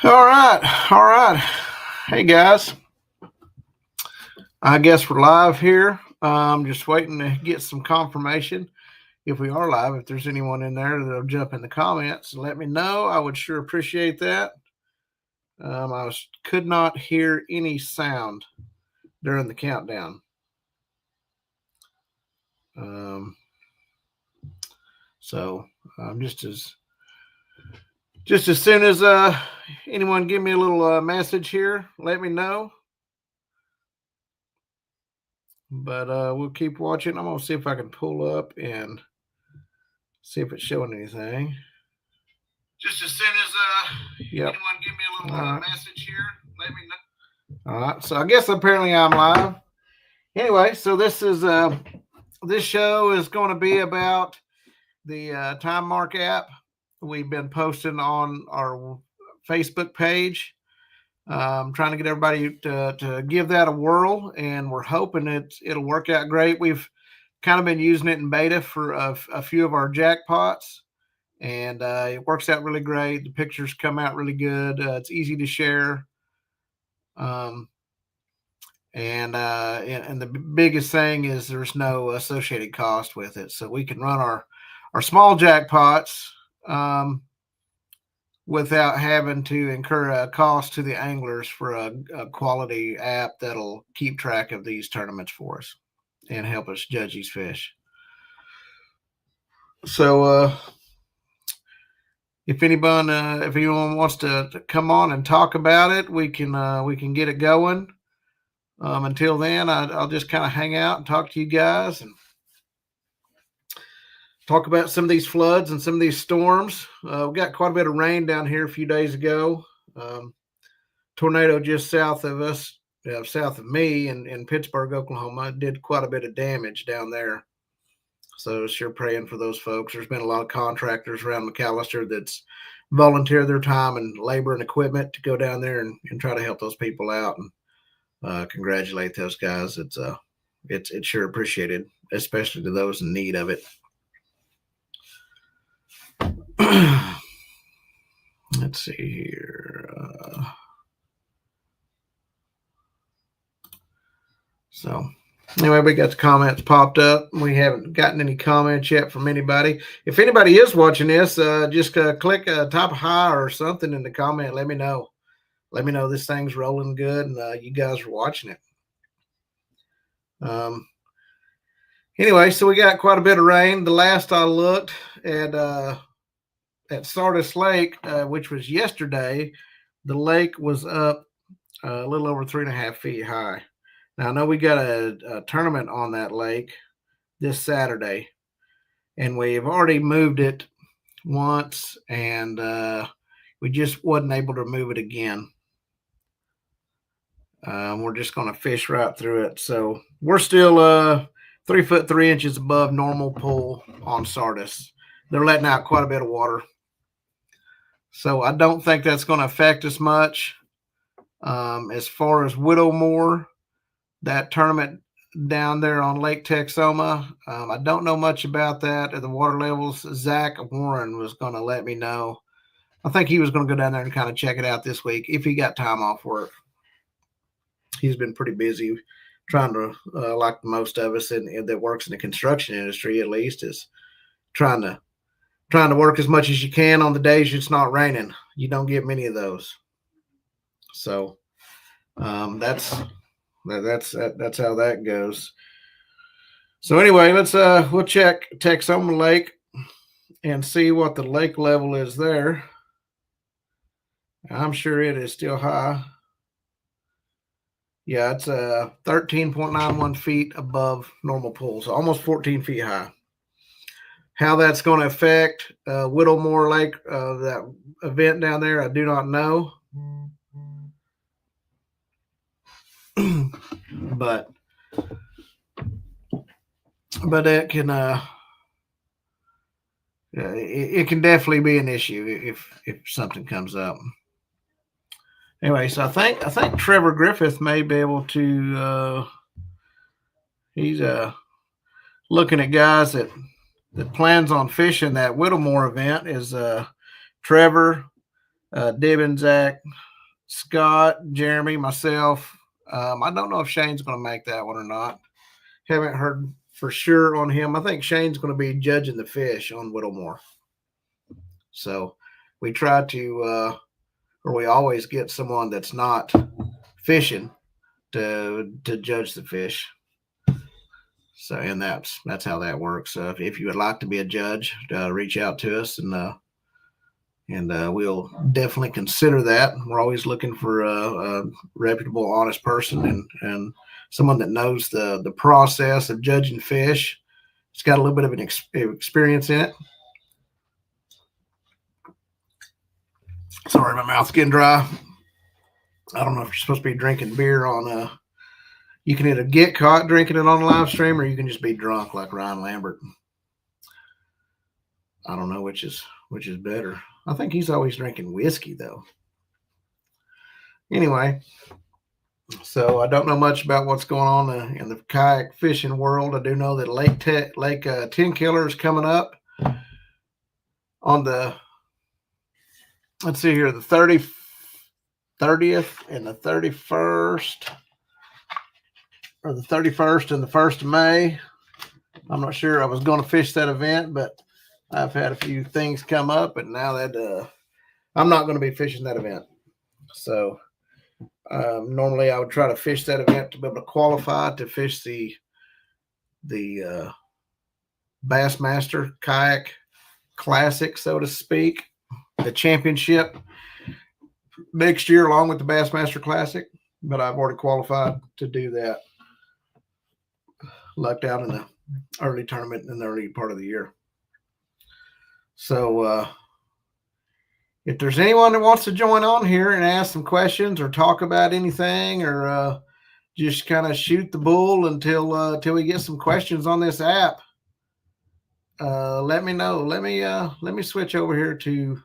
All right. All right. Hey, guys. I guess we're live here. I'm just waiting to get some confirmation if we are live. If there's anyone in there that'll jump in the comments and let me know, I would sure appreciate that. Could not hear any sound during the countdown. So just as soon as anyone give me a little message here, let me know. But we'll keep watching. I'm going to see if I can pull up and see if it's showing anything. Just as soon as anyone give me a little message here, let me know. All right. So I guess apparently I'm live. Anyway, so this show is going to be about the Timemark app. We've been posting on our Facebook page. Trying to get everybody to give that a whirl, and we're hoping it'll work out great. We've kind of been using it in beta for a few of our jackpots, and it works out really great. The pictures come out really good. It's easy to share. And the biggest thing is there's no associated cost with it. So we can run our small jackpots without having to incur a cost to the anglers for a quality app that'll keep track of these tournaments for us and help us judge these fish. So if anyone wants to come on and talk about it, we can get it going. Until then, I'll just kind of hang out and talk to you guys and talk about some of these floods and some of these storms. We got quite a bit of rain down here a few days ago. Tornado just south of us, south of me in Pittsburgh, Oklahoma, did quite a bit of damage down there. So sure praying for those folks. There's been a lot of contractors around McAllister that's volunteered their time and labor and equipment to go down there and try to help those people out and congratulate those guys. It's sure appreciated, especially to those in need of it. Let's see here. So anyway, we got the comments popped up. We haven't gotten any comments yet from anybody. If anybody is watching this, just click type hi or something in the comment. Let me know. Let me know this thing's rolling good and you guys are watching it. Anyway, so we got quite a bit of rain. The last I looked at Sardis Lake, which was yesterday, the lake was up a little over 3.5 feet high. Now, I know we got a tournament on that lake this Saturday, and we've already moved it once, and we just wasn't able to move it again. We're just going to fish right through it. So we're still 3 foot 3 inches above normal pool on Sardis. They're letting out quite a bit of water. So I don't think that's going to affect us much. As far as Widowmore, that tournament down there on Lake Texoma, I don't know much about that at the water levels. Zach Warren was going to let me know. I think he was going to go down there and kind of check it out this week if he got time off work. He's been pretty busy trying to, like most of us that works in the construction industry, at least, is trying to work as much as you can on the days it's not raining. You don't get many of those. So that's how that goes. So anyway, we'll check Texoma Lake and see what the lake level is there. I'm sure it is still high. Yeah, it's 13.91 feet above normal pool, so almost 14 feet high. How that's going to affect Widowmore Lake, that event down there, I do not know. but it can it can definitely be an issue if something comes up. Anyway, so I think Trevor Griffith may be able to. He's looking at guys that plans on fishing that Widowmore event is Trevor, Dibben, Zach, Scott, Jeremy, myself. I don't know if Shane's going to make that one or not. Haven't heard for sure on him. I think Shane's going to be judging the fish on Whittlemore. So we try to, or we always get someone that's not fishing to judge the fish. So, and that's how that works. If you would like to be a judge, reach out to us, and we'll definitely consider that. We're always looking for a reputable, honest person and someone that knows the process of judging fish. It's got a little bit of an experience in it. Sorry, my mouth's getting dry. I don't know if you're supposed to be drinking beer on you can either get caught drinking it on the live stream, or you can just be drunk like Ryan Lambert. I don't know which is better. I think he's always drinking whiskey though. Anyway, so I don't know much about what's going on in the kayak fishing world. I do know that Lake 10 Killer is coming up on the, let's see here, the 30th and the 31st, or the 31st and the 1st of May. I'm not sure. I was going to fish that event, but I've had a few things come up, and now that I'm not going to be fishing that event. So normally I would try to fish that event to be able to qualify to fish the Bassmaster Kayak Classic, so to speak, the championship next year along with the Bassmaster Classic. But I've already qualified to do that. Lucked out in the early tournament in the early part of the year. So if there's anyone that wants to join on here and ask some questions or talk about anything, or just kind of shoot the bull until we get some questions on this app, let me know. Let me switch over here to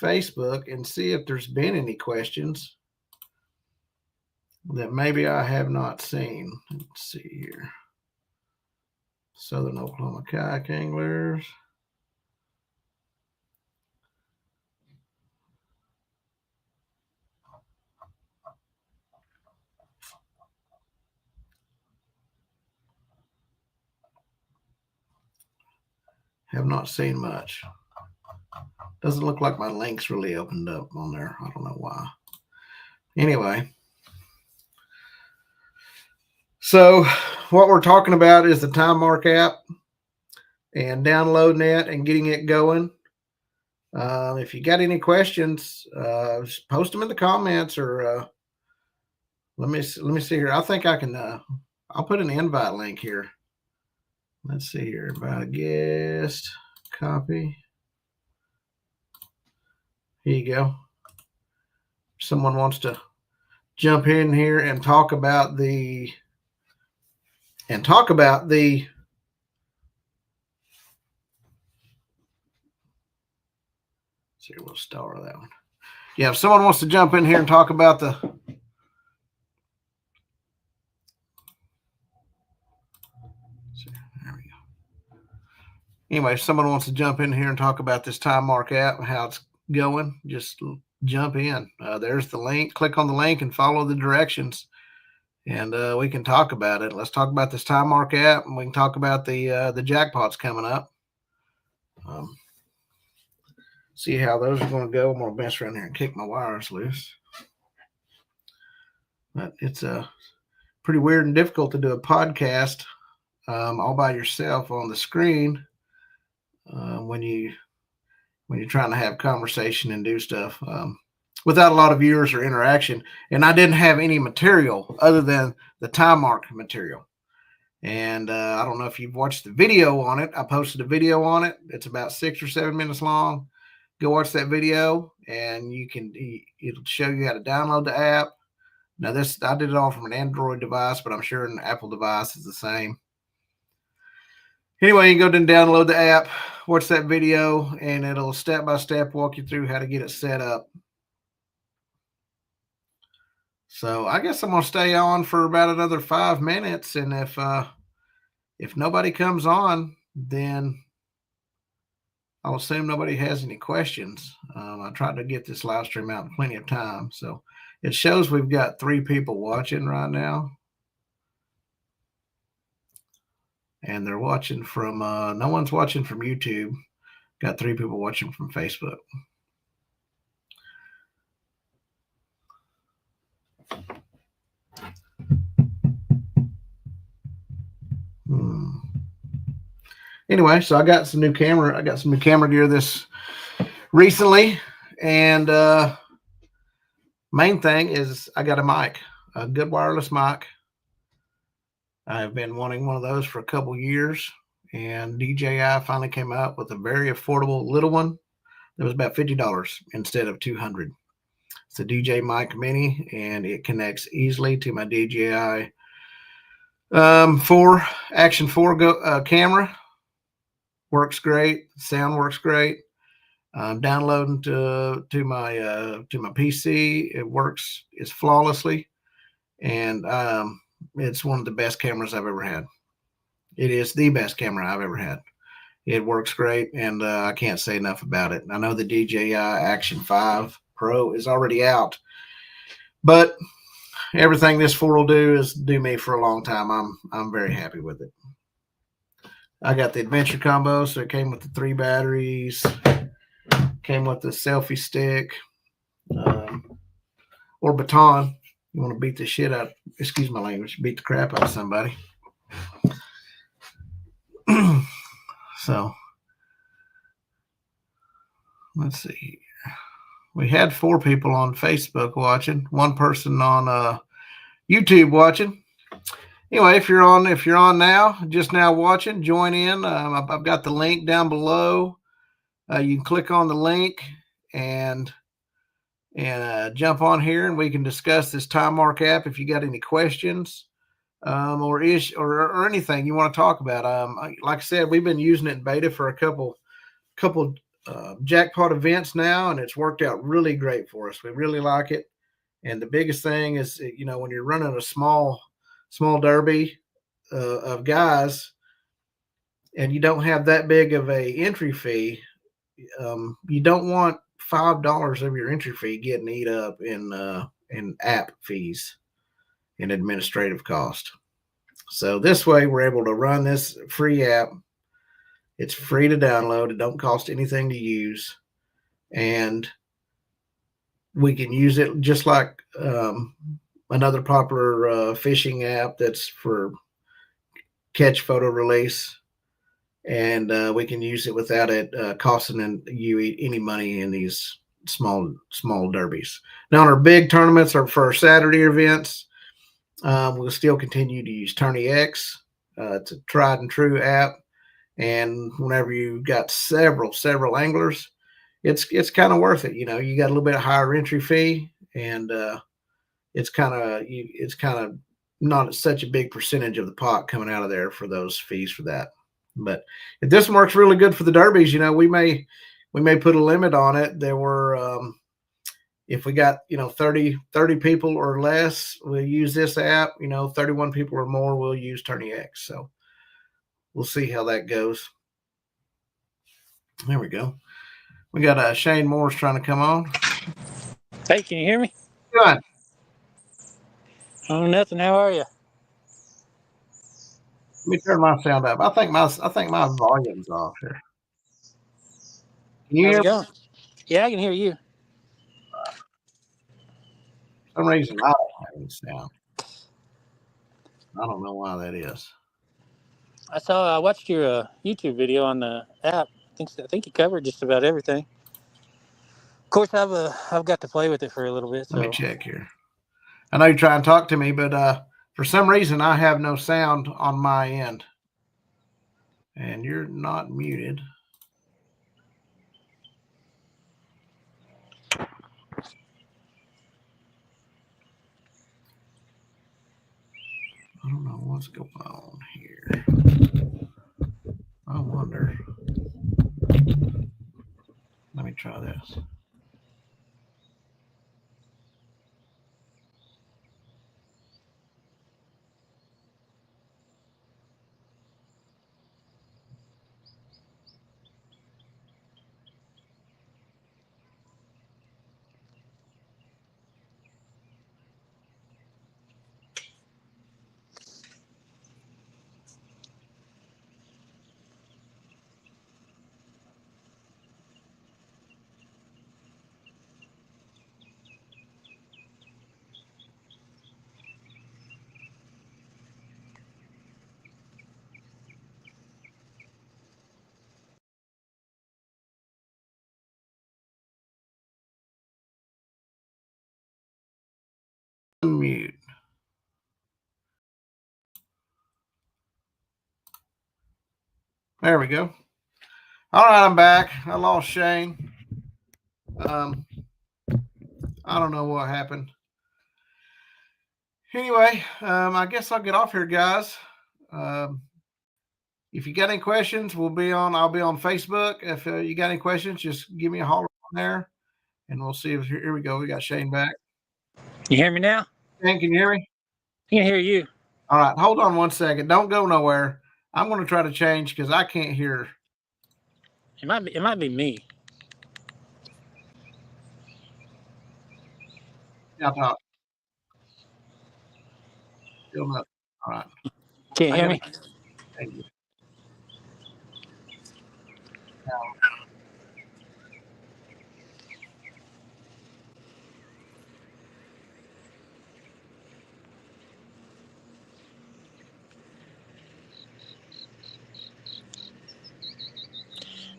Facebook and see if there's been any questions that maybe I have not seen. Let's see here. Southern Oklahoma Kayak Anglers. Have not seen much. Doesn't look like my links really opened up on there. I don't know why. Anyway. So what we're talking about is the Timemark app and downloading it and getting it going. If you got any questions, post them in the comments, or let me see here. I think I can. I'll put an invite link here. Let's see here. Invite a guest. Copy. Here you go. Someone wants to jump in here and talk about the. See, we'll star that one. Yeah, if someone wants to jump in here and talk about the. There we go. Anyway, if someone wants to jump in here and talk about this Timemark app, how it's going, just jump in. There's the link. Click on the link and follow the directions, and we can talk about it. Let's talk about this Timemark app, and we can talk about the jackpots coming up. See how those are going to go. I'm going to mess around here and kick my wires loose. But it's pretty weird and difficult to do a podcast all by yourself on the screen when you're trying to have conversation and do stuff without a lot of viewers or interaction. And I didn't have any material other than the Timemark material. And I don't know if you've watched the video on it. I posted a video on it. It's about 6 or 7 minutes long. Go watch that video, and it'll show you how to download the app. Now I did it all from an Android device, but I'm sure an Apple device is the same. Anyway, you can go and download the app, watch that video, and it'll step-by-step walk you through how to get it set up. So I guess I'm going to stay on for about another 5 minutes, and if nobody comes on, then I'll assume nobody has any questions. I tried to get this live stream out in plenty of time. So it shows we've got 3 people watching right now. And they're watching from, no one's watching from YouTube. Got 3 people watching from Facebook. Anyway, so I got some new camera gear this recently, and main thing is I got a mic, a good wireless mic. I've been wanting one of those for a couple years, and DJI finally came out with a very affordable little one that was about $50 instead of $200. It's a DJ Mic Mini, and it connects easily to my DJI 4 Action 4 camera. Works great. Sound works great. Downloading to my PC. It works flawlessly, and it's one of the best cameras I've ever had. It is the best camera I've ever had. It works great, and I can't say enough about it. I know the DJI Action 5 Pro is already out, but everything this 4 will do is do me for a long time. I'm very happy with it. I got the adventure combo, so it came with the 3 batteries, came with the selfie stick, or baton. You want to beat the shit out, excuse my language, beat the crap out of somebody. So, let's see. We had 4 people on Facebook watching, 1 person on YouTube watching. Anyway, if you're on now, just now watching, join in. I've got the link down below. You can click on the link and jump on here, and we can discuss this Timemark app if you got any questions or anything you want to talk about. Like I said, we've been using it in beta for a couple Jackpot events now, and it's worked out really great for us. We really like it. And the biggest thing is, when you're running a small derby of guys, and you don't have that big of a entry fee, you don't want $5 of your entry fee getting eat up in app fees and administrative cost. So this way, we're able to run this free app. It's free to download. It don't cost anything to use, and we can use it just like another popular fishing app that's for catch, photo, release, and we can use it without it costing you any money in these small derbies. Now, on our big tournaments or for our Saturday events, we'll still continue to use Tourney X. It's a tried and true app, and whenever you've got several anglers, it's kind of worth it. You got a little bit higher entry fee, and it's kind of not such a big percentage of the pot coming out of there for those fees for that. But if this one works really good for the derbies, we may put a limit on it. There were if we got 30 people or less, we'll use this app. 31 people or more, we'll use Tourney X. So we'll see how that goes. There we go. We got Shane Moore's trying to come on. Hey, can you hear me? Good. Oh, nothing. How are you? Let me turn my sound up. I think my volume's off here. Can you How's hear it going? Yeah, I can hear you. For some reason I don't have any sound. I don't know why that is. I watched your YouTube video on the app. I think you covered just about everything. Of course, I've got to play with it for a little bit. So let me check here. I know you're trying to talk to me, but for some reason I have no sound on my end. And you're not muted. I don't know what's going on here. I wonder. Let me try this. Unmute. There we go. All right, I'm back. I lost Shane. I don't know what happened. Anyway, I guess I'll get off here, guys. If you got any questions, I'll be on Facebook. If you got any questions, just give me a holler on there, and we'll see. Here we go. We got Shane back. You hear me now? Shane, can you hear me? I can hear you. All right, hold on 1 second. Don't go nowhere. I'm going to try to change because I can't hear. It might be me. I'll talk. Still not. All right. Can't hear me? Thank you.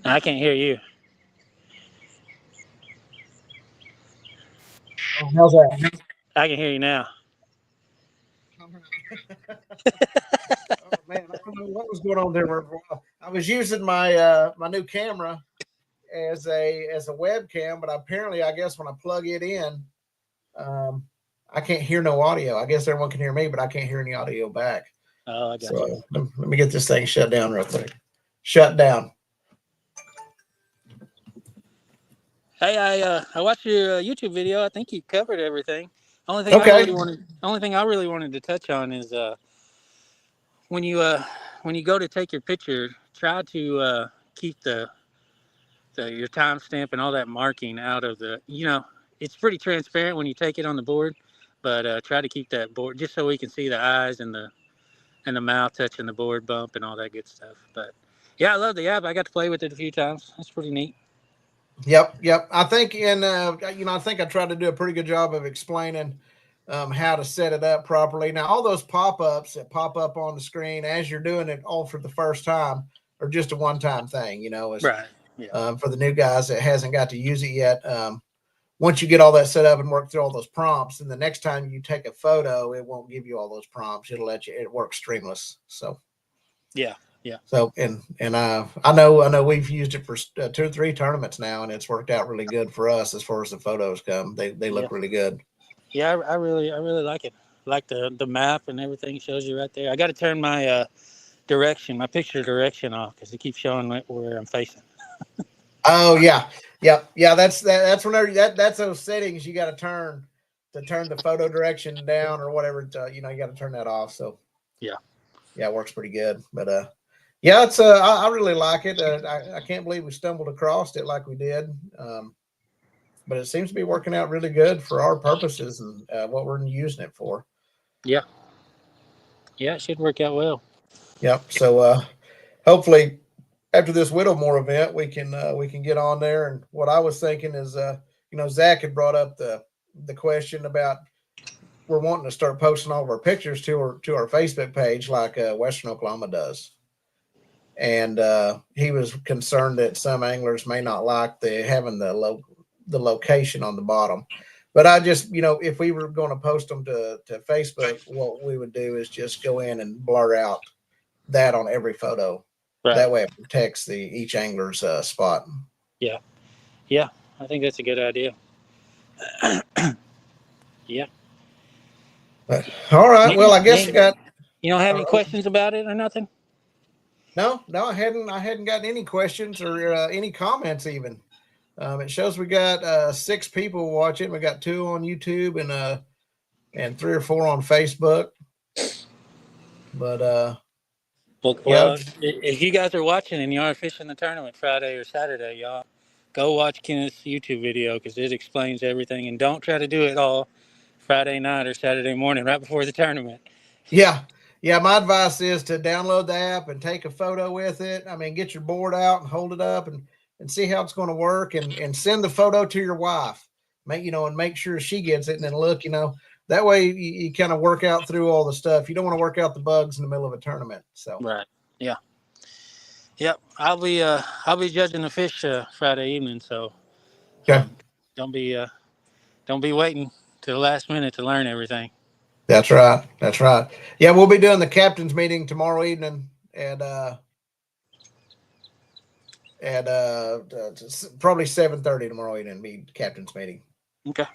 I can't hear you. How's that? I can hear you now. Oh man, I don't know what was going on there. I was using my my new camera as a webcam, but apparently, I guess when I plug it in, I can't hear no audio. I guess everyone can hear me, but I can't hear any audio back. Oh, I got So you. let me get this thing shut down real quick. Shut down. Hey, I watched your YouTube video. I think you covered everything. Only thing I really wanted to touch on is when you go to take your picture, try to keep your timestamp and all that marking out of the. It's pretty transparent when you take it on the board, but try to keep that board just so we can see the eyes and the mouth touching the board bump and all that good stuff. But yeah, I love the app. I got to play with it a few times. That's pretty neat. Yep. I think I think I tried to do a pretty good job of explaining how to set it up properly. Now, all those pop-ups that pop up on the screen as you're doing it all for the first time are just a one-time thing. Right. Yeah. For the new guys that hasn't got to use it yet. Once you get all that set up and work through all those prompts, and the next time you take a photo, it won't give you all those prompts. It'll let you. It works streamless. So. Yeah. So and I know we've used it for 2 or 3 tournaments now, and it's worked out really good for us as far as the photos come. They look really good. Yeah, I really like it. Like the map and everything shows you right there. I got to turn my my picture direction off because it keeps showing where I'm facing. Oh yeah. That's whenever that's those settings you got to turn the photo direction down or whatever. You got to turn that off. So yeah, it works pretty good. But yeah, it's I really like it. I can't believe we stumbled across it like we did. But it seems to be working out really good for our purposes and what we're using it for. Yeah, it should work out well. Yep. So hopefully after this Widowmore event, we can get on there. And what I was thinking is, Zach had brought up the question about we're wanting to start posting all of our pictures to our Facebook page like Western Oklahoma does. And he was concerned that some anglers may not like having the location on the bottom. But I just, if we were going to post them to Facebook, what we would do is just go in and blur out that on every photo. Right. That way it protects each angler's spot. Yeah, I think that's a good idea. Yeah. But, all right. Well, I guess I got. You don't have any questions about it or nothing? No, I hadn't gotten any questions or any comments even. It shows we got 6 people watching. We got 2 on YouTube and 3 or 4 on Facebook. But well, if you guys are watching and you are fishing the tournament Friday or Saturday, y'all go watch Kenneth's YouTube video because it explains everything. And don't try to do it all Friday night or Saturday morning right before the tournament. Yeah. My advice is to download the app and take a photo with it. I mean, get your board out and hold it up and see how it's going to work and send the photo to your wife. Make sure she gets it and then look, that way you kind of work out through all the stuff. You don't want to work out the bugs in the middle of a tournament. So right. Yeah. Yep. I'll be judging the fish Friday evening. So okay. Don't be waiting the last minute to learn everything. That's right. That's right. Yeah, we'll be doing the captain's meeting tomorrow evening at probably 7:30 tomorrow evening. Be captain's meeting. Okay.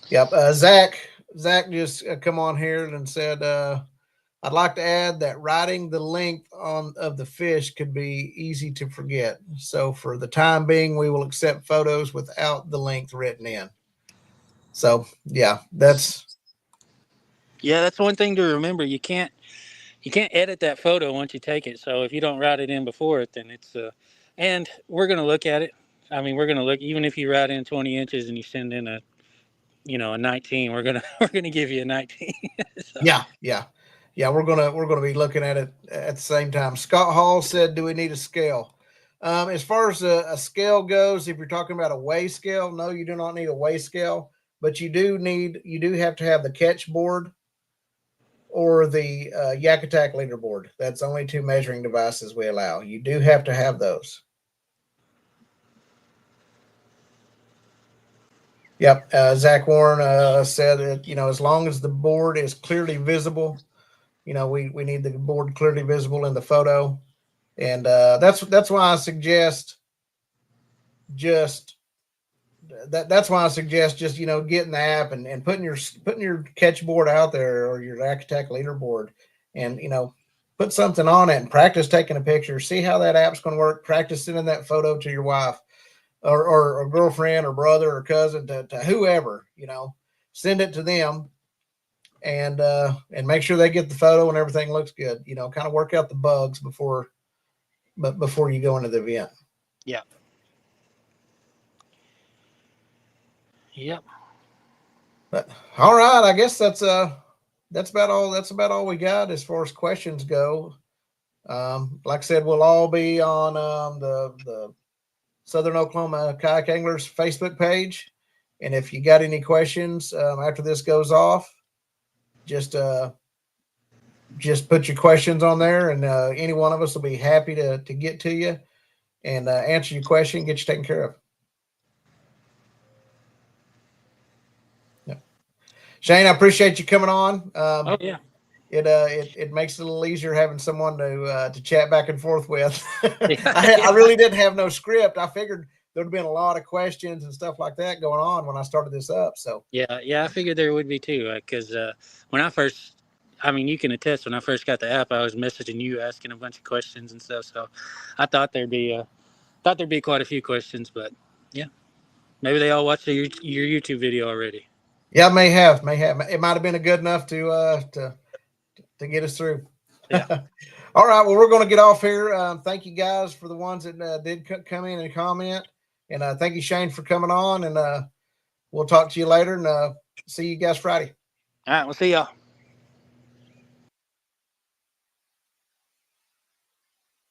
Yep. Zach just come on here and said, I'd like to add that writing the length of the fish could be easy to forget. So for the time being, we will accept photos without the length written in. So yeah, that's one thing to remember. You can't edit that photo once you take it. So if you don't write it in before it, then it's and we're gonna look at it. I mean, we're gonna look, even if you write in 20 inches and you send in a 19, we're gonna give you a 19. So. Yeah, we're gonna be looking at it at the same time. Scott Hall said, "Do we need a scale?" As far as a scale goes, if you're talking about a weigh scale, no, you do not need a weigh scale, but you do have to have the catch board or the Yak Attack leaderboard. That's only 2 measuring devices we allow. You do have to have those. Yep. Zach Warren said that, as long as the board is clearly visible, we need the board clearly visible in the photo. And that's why I suggest that's why I suggest just getting the app and putting your catch board out there, or your Yak Attack leaderboard, and put something on it and practice taking a picture. See how that app's going to work. Practice sending that photo to your wife or a girlfriend or brother or cousin, to whoever. Send it to them and make sure they get the photo and everything looks good. Kind of work out the bugs before you go into the event. Yeah. Yep. But all right, I guess that's about all we got as far as questions go. Like I said, we'll all be on the Southern Oklahoma Kayak Anglers Facebook page, and if you got any questions after this goes off, just put your questions on there, and any one of us will be happy to get to you and answer your question, get you taken care of. Shane, I appreciate you coming on. Oh yeah. It makes it a little easier having someone to chat back and forth with. I really didn't have no script. I figured there'd been a lot of questions and stuff like that going on when I started this up. So yeah, I figured there would be too, because when I first, I mean, you can attest, when I first got the app, I was messaging you, asking a bunch of questions and stuff. So I thought there'd be quite a few questions, but yeah, maybe they all watched your YouTube video already. Yeah, may have. It might have been good enough to get us through. Yeah. All right. Well, we're going to get off here. Thank you guys for the ones that did come in and comment, and thank you, Shane, for coming on. And we'll talk to you later, and see you guys Friday. All right. We'll see y'all.